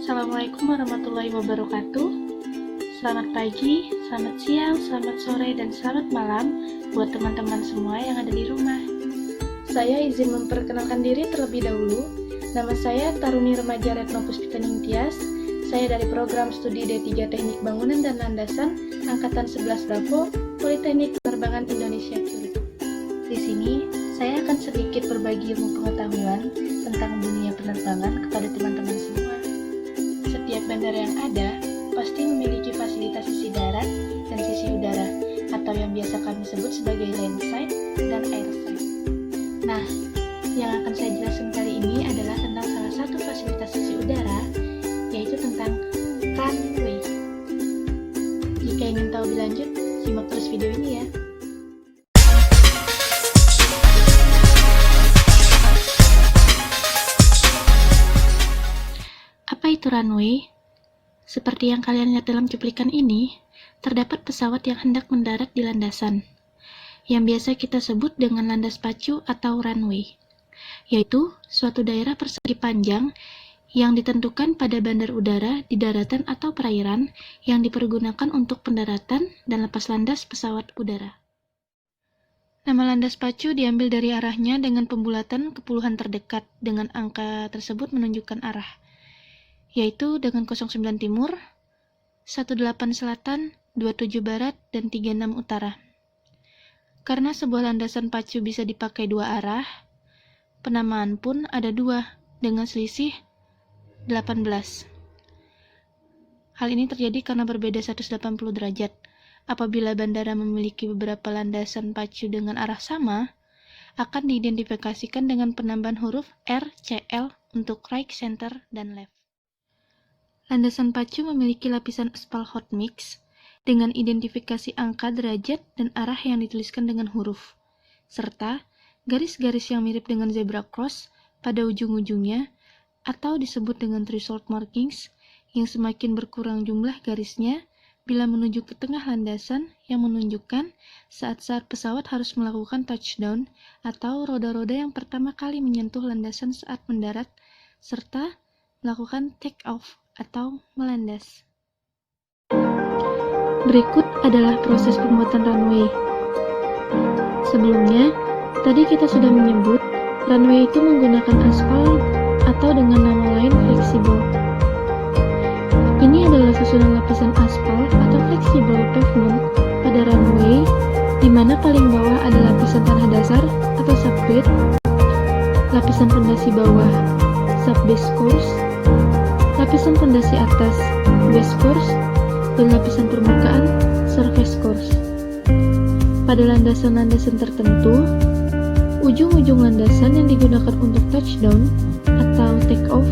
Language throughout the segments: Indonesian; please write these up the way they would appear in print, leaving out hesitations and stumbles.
Assalamualaikum warahmatullahi wabarakatuh. Selamat pagi, selamat siang, selamat sore, dan selamat malam buat teman-teman semua yang ada di rumah. Saya izin memperkenalkan diri terlebih dahulu. Nama saya Taruni Remaja Retno Puspita Ningtyas. Saya dari program studi D3 Teknik Bangunan dan Landasan Angkatan 11 Bravo, Politeknik Penerbangan Indonesia Curug. Di sini, saya akan sedikit berbagi ilmu pengetahuan tentang dunia penerbangan kepada teman-teman semua. Setiap bandara yang ada pasti memiliki fasilitas sisi darat dan sisi udara, atau yang biasa kami sebut sebagai landside dan airside. Nah, yang akan saya jelaskan kali ini adalah tentang salah satu fasilitas sisi udara, yaitu tentang runway. Jika ingin tahu lebih lanjut, simak terus video ini ya. Apa itu runway? Seperti yang kalian lihat dalam cuplikan ini, terdapat pesawat yang hendak mendarat di landasan, yang biasa kita sebut dengan landas pacu atau runway, yaitu suatu daerah persegi panjang yang ditentukan pada bandar udara di daratan atau perairan yang dipergunakan untuk pendaratan dan lepas landas pesawat udara. Nama landas pacu diambil dari arahnya dengan pembulatan ke puluhan terdekat dengan angka tersebut menunjukkan arah, yaitu dengan 09 Timur, 18 Selatan, 27 Barat, dan 36 Utara. Karena sebuah landasan pacu bisa dipakai dua arah, penamaan pun ada dua dengan selisih 18. Hal ini terjadi karena berbeda 180 derajat. Apabila bandara memiliki beberapa landasan pacu dengan arah sama, akan diidentifikasikan dengan penambahan huruf RCL untuk right, center, dan left. Landasan pacu memiliki lapisan aspal hot mix dengan identifikasi angka, derajat, dan arah yang dituliskan dengan huruf, serta garis-garis yang mirip dengan zebra cross pada ujung-ujungnya atau disebut dengan threshold markings yang semakin berkurang jumlah garisnya bila menuju ke tengah landasan yang menunjukkan saat-saat pesawat harus melakukan touchdown atau roda-roda yang pertama kali menyentuh landasan saat mendarat serta melakukan take off atau melandas. Berikut adalah proses pembuatan runway. Sebelumnya, tadi kita sudah menyebut runway itu menggunakan aspal atau dengan nama lain fleksibel. Ini adalah susunan lapisan aspal atau fleksibel pavement pada runway, di mana paling bawah ada lapisan tanah dasar atau subgrade, lapisan fondasi bawah subbase course, lapisan fondasi atas base course, dan lapisan permukaan surface course. Pada landasan-landasan tertentu, ujung-ujung landasan yang digunakan untuk touchdown atau take off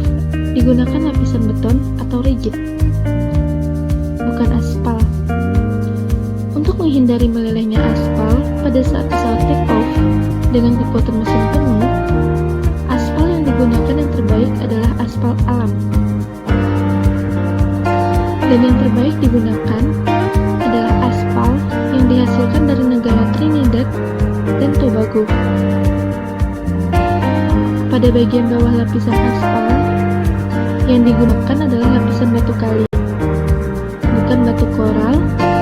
digunakan lapisan beton atau rigid, bukan aspal. Untuk menghindari melelehnya aspal pada saat pesawat take off dengan kekuatan mesin penuh, aspal yang digunakan yang terbaik adalah aspal alam. Dan yang terbaik digunakan adalah aspal yang dihasilkan dari negara Trinidad dan Tobago. Pada bagian bawah lapisan aspal, yang digunakan adalah lapisan batu kali, bukan batu koral,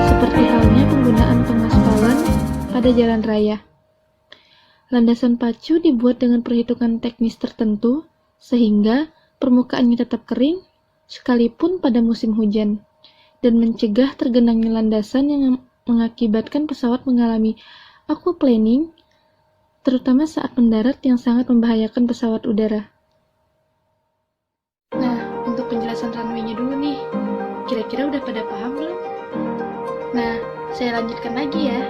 seperti halnya penggunaan pengaspalan pada jalan raya. Landasan pacu dibuat dengan perhitungan teknis tertentu, sehingga permukaannya tetap kering, sekalipun pada musim hujan, dan mencegah tergenangnya landasan yang mengakibatkan pesawat mengalami aquaplaning, terutama saat mendarat yang sangat membahayakan pesawat udara. Nah, untuk penjelasan runway-nya dulu nih, kira-kira udah pada paham belum? Nah, saya lanjutkan lagi ya.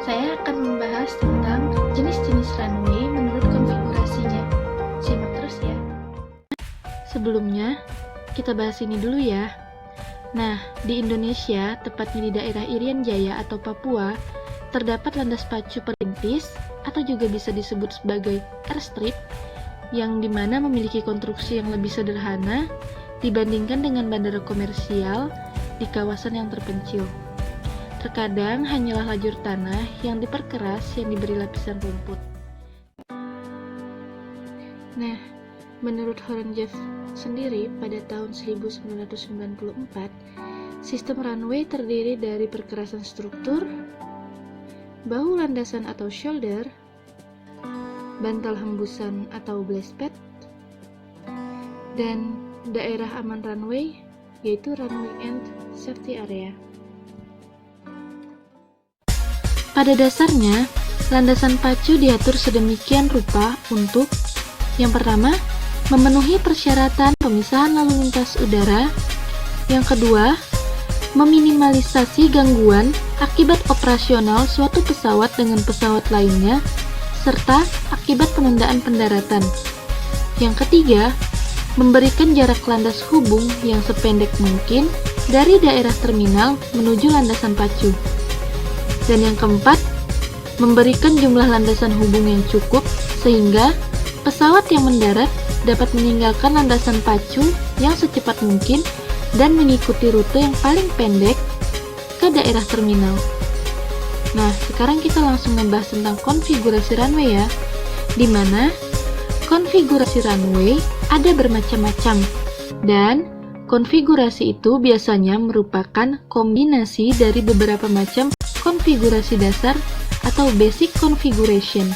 Saya akan membahas tentang jenis-jenis runway menurut konfigurasinya. Simak terus ya. Sebelumnya, kita bahas ini dulu ya. Nah, di Indonesia, tepatnya di daerah Irian Jaya atau Papua, terdapat landas pacu perintis atau juga bisa disebut sebagai airstrip yang dimana memiliki konstruksi yang lebih sederhana dibandingkan dengan bandara komersial di kawasan yang terpencil. Terkadang hanyalah lajur tanah yang diperkeras yang diberi lapisan rumput. Nah, Menurut Horonjev sendiri, pada tahun 1994, sistem runway terdiri dari perkerasan struktur, bahu landasan atau shoulder, bantal hembusan atau blast pad, dan daerah aman runway, yaitu runway end safety area. Pada dasarnya, landasan pacu diatur sedemikian rupa untuk yang pertama, memenuhi persyaratan pemisahan lalu lintas udara. Yang kedua, meminimalisasi gangguan akibat operasional suatu pesawat dengan pesawat lainnya, serta akibat penundaan pendaratan. Yang ketiga, memberikan jarak landas hubung yang sependek mungkin dari daerah terminal menuju landasan pacu. Dan yang keempat, memberikan jumlah landasan hubung yang cukup sehingga pesawat yang mendarat dapat meninggalkan landasan pacu yang secepat mungkin dan mengikuti rute yang paling pendek ke daerah terminal. Nah, sekarang kita langsung membahas tentang konfigurasi runway ya, di mana konfigurasi runway ada bermacam-macam, dan konfigurasi itu biasanya merupakan kombinasi dari beberapa macam konfigurasi dasar atau basic configuration.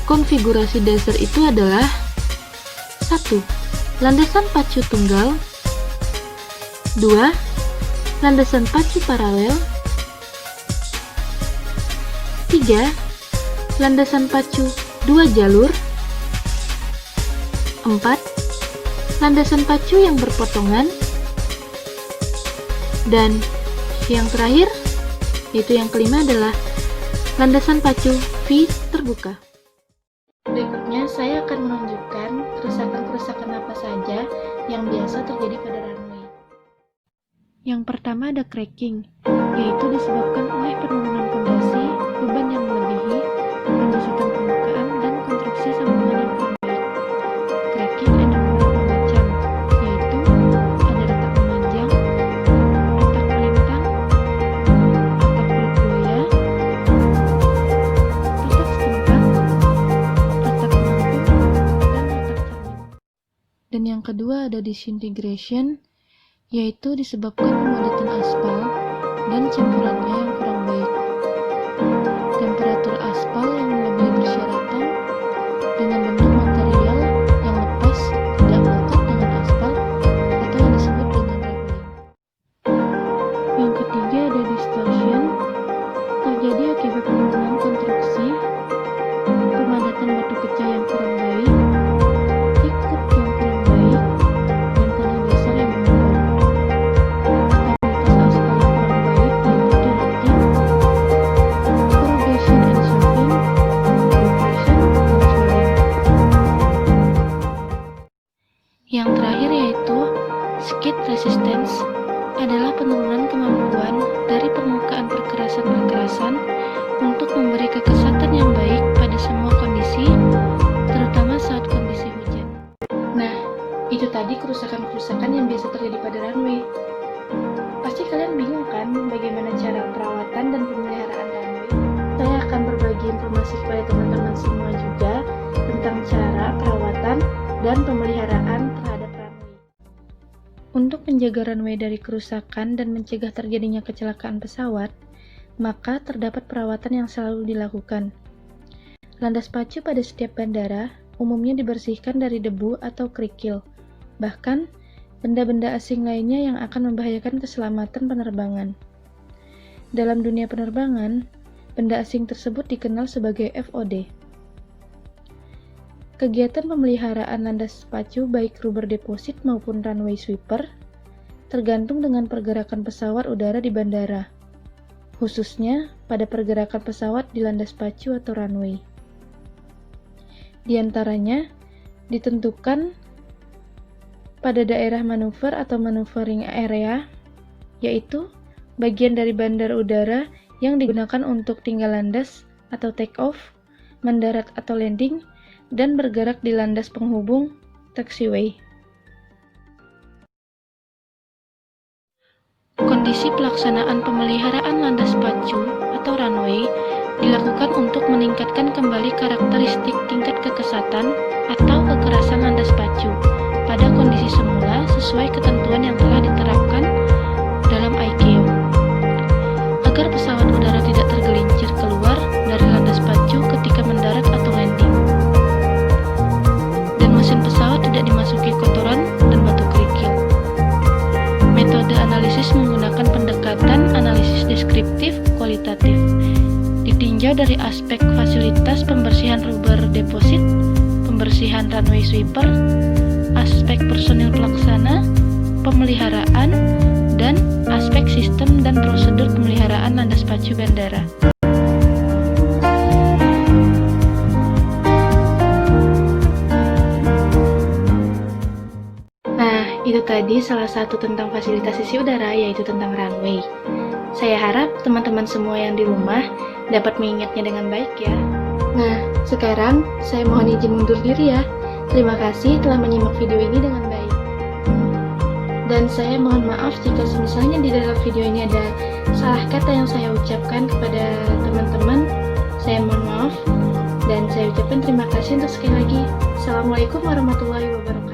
Konfigurasi dasar itu adalah 1. Landasan pacu tunggal. 2. Landasan pacu paralel. 3. Landasan pacu 2 jalur. 4. Landasan pacu yang berpotongan. Dan yang terakhir, yaitu yang kelima, adalah landasan pacu V terbuka. Berikutnya, saya akan menunjukkan kerusakan-kerusakan apa saja yang biasa terjadi pada runway. Yang pertama ada cracking, yaitu disebabkan oleh penurunan pondasi, beban yang melebihi, penyusutan permukaan, dan konstruksi sambungan yang kurang baik. Cracking ada beberapa macam, yaitu ada retak memanjang, retak melintang, retak kulit buaya, retak setingkat, retak melengkung, dan retak cermin. Dan yang kedua ada disintegration, yaitu disebabkan pemodatan aspal dan campurannya yang kurang baik. Temperatur aspal yang melebihi persyaratan dengan bentuk material yang lepas tidak melekat dengan aspal atau yang disebut dengan raveling. Yang ketiga ada distortion, terjadi akibat penurunan konstruksi, pemadatan batu pecah yang kurang baik, thick-up yang kurang baik, dan tanah dasar yang menurun. Stabilitas aspal yang kurang baik diikuti rotting, corrugation and surfing, compression, dan swelling. Yang terakhir yaitu skid resistance, adalah penurunan kemampuan dari permukaan perkerasan-perkerasan untuk memberi kekesatan yang baik pada semua kondisi, terutama saat kondisi hujan. Nah, itu tadi kerusakan-kerusakan yang biasa terjadi pada runway. Pasti kalian bingung kan bagaimana cara perawatan dan pemeliharaan runway? Saya akan berbagi informasi kepada teman-teman semua juga tentang cara perawatan dan pemeliharaan terhadap runway. Untuk menjaga runway dari kerusakan dan mencegah terjadinya kecelakaan pesawat, maka terdapat perawatan yang selalu dilakukan. Landas pacu pada setiap bandara umumnya dibersihkan dari debu atau kerikil, bahkan benda-benda asing lainnya yang akan membahayakan keselamatan penerbangan. Dalam dunia penerbangan, benda asing tersebut dikenal sebagai FOD. Kegiatan pemeliharaan landas pacu baik rubber deposit maupun runway sweeper tergantung dengan pergerakan pesawat udara di bandara, khususnya pada pergerakan pesawat di landas pacu atau runway. Di antaranya ditentukan pada daerah manuver atau maneuvering area, yaitu bagian dari bandar udara yang digunakan untuk tinggal landas atau take off, mendarat atau landing, dan bergerak di landas penghubung taxiway. Kondisi pelaksanaan pemeliharaan landas pacu atau runway dilakukan untuk meningkatkan kembali karakteristik tingkat kekesatan atau kekerasan landas pacu pada kondisi semula sesuai ketentuan yang telah diterapkan dalam ICAO, agar pesawat udara tidak tergelincir keluar dari landas pacu ketika mendarat atau landing, dan mesin pesawat tidak dimasuki kotoran dan batu kerikil. Metode analisis menggunakan pendekatan analisis deskriptif kualitatif, ditinjau dari aspek fasilitas pembersihan rubber deposit, pembersihan runway sweeper, aspek personil pelaksana, pemeliharaan, dan aspek sistem dan prosedur pemeliharaan landas pacu bandara. Nah, itu tadi salah satu tentang fasilitas sisi udara, yaitu tentang runway. Saya harap teman-teman semua yang di rumah dapat mengingatnya dengan baik ya. Nah, sekarang saya mohon izin mundur diri ya. Terima kasih telah menyimak video ini dengan baik. Dan saya mohon maaf jika misalnya di dalam video ini ada salah kata yang saya ucapkan kepada teman-teman. Saya mohon maaf dan saya ucapkan terima kasih untuk sekali lagi. Assalamualaikum warahmatullahi wabarakatuh.